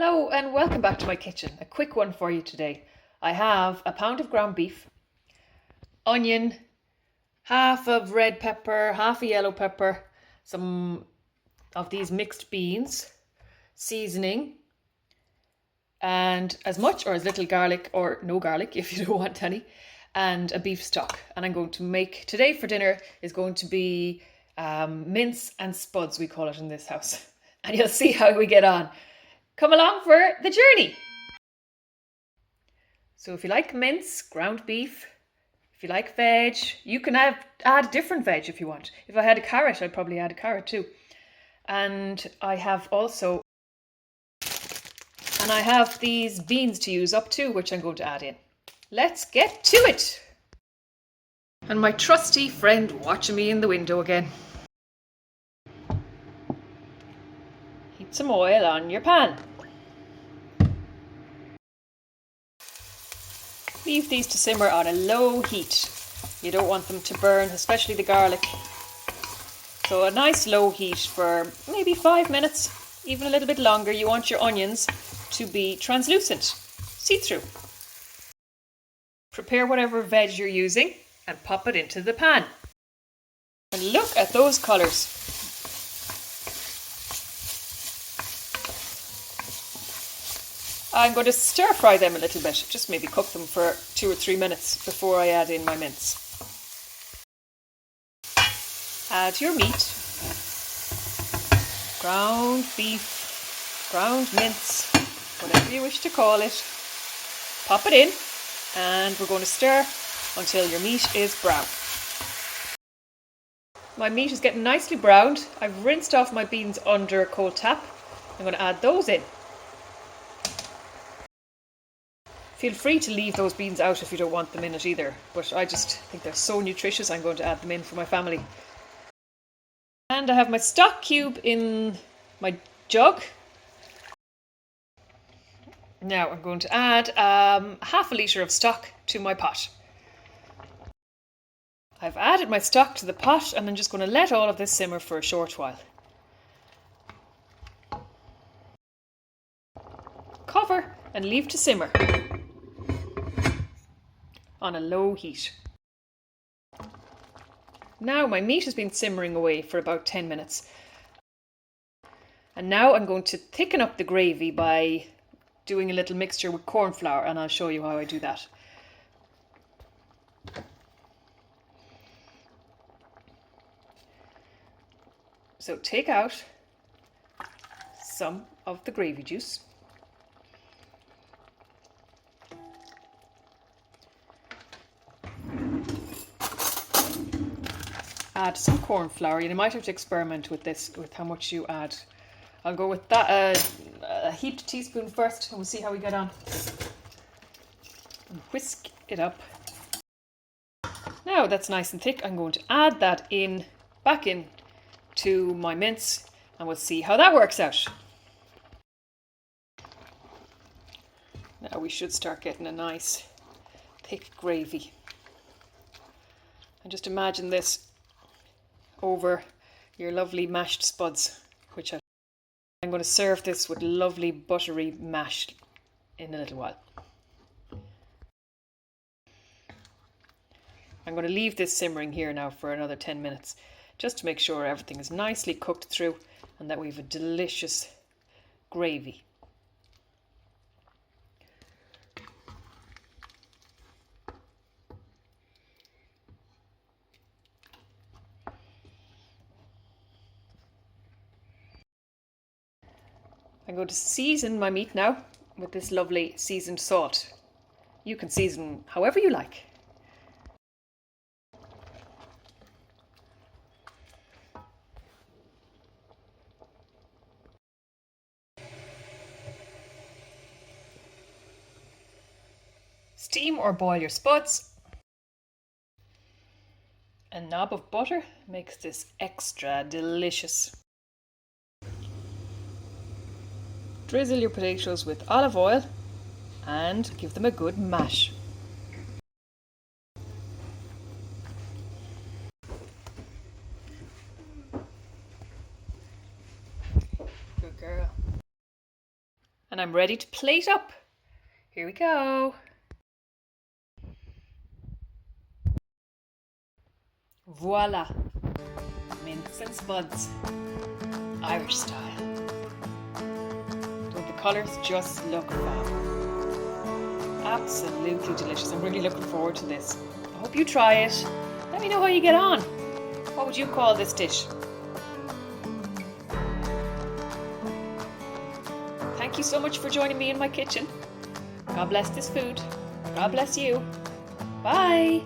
Hello and welcome back to my kitchen. A quick one for you today. I have a pound of ground beef, onion, half of red pepper, half a yellow pepper, some of these mixed beans, seasoning, and as much or as little garlic or no garlic if you don't want any, and a beef stock. And I'm going to make, today for dinner is going to be mince and spuds, we call it in this house. And you'll see how we get on. Come along for the journey. So if you like mince, ground beef, if you like veg, you can add different veg if you want. If I had a carrot, I'd probably add a carrot too. And I have these beans to use up too, which I'm going to add in. Let's get to it. And my trusty friend watching me in the window again. Heat some oil on your pan. Leave these to simmer on a low heat. You don't want them to burn, especially the garlic. So a nice low heat for maybe 5 minutes, even a little bit longer. You want your onions to be translucent, see-through. Prepare whatever veg you're using and pop it into the pan. And look at those colours. I'm going to stir fry them a little bit, just maybe cook them for 2 or 3 minutes before I add in my mince. Add your meat, ground beef, ground mince, whatever you wish to call it. Pop it in and we're going to stir until your meat is brown. My meat is getting nicely browned. I've rinsed off my beans under a cold tap. I'm going to add those in. Feel free to leave those beans out if you don't want them in it either, but I just think they're so nutritious, I'm going to add them in for my family. And I have my stock cube in my jug. Now I'm going to add half a litre of stock to my pot. I've added my stock to the pot and I'm just going to let all of this simmer for a short while. Cover and leave to simmer on a low heat. Now my meat has been simmering away for about 10 minutes. And now I'm going to thicken up the gravy by doing a little mixture with corn flour, and I'll show you how I do that. So take out some of the gravy juice. Add some corn flour. You might have to experiment with this, with how much you add. I'll go with that a heaped teaspoon first and we'll see how we get on. And whisk it up. Now that's nice and thick. I'm going to add that back in to my mince and we'll see how that works out. Now we should start getting a nice thick gravy. And just imagine this over your lovely mashed spuds, which I'm going to serve this with lovely buttery mash in a little while. I'm going to leave this simmering here now for another 10 minutes just to make sure everything is nicely cooked through and that we have a delicious gravy. I'm going to season my meat now with this lovely seasoned salt. You can season however you like. Steam or boil your spuds. A knob of butter makes this extra delicious. Drizzle your potatoes with olive oil and give them a good mash. Good girl. And I'm ready to plate up. Here we go. Voila! Mince and Spuds, Irish style. Don't the colours just look fab? Absolutely delicious. I'm really looking forward to this. I hope you try it. Let me know how you get on. What would you call this dish? Thank you so much for joining me in my kitchen. God bless this food. God bless you. Bye.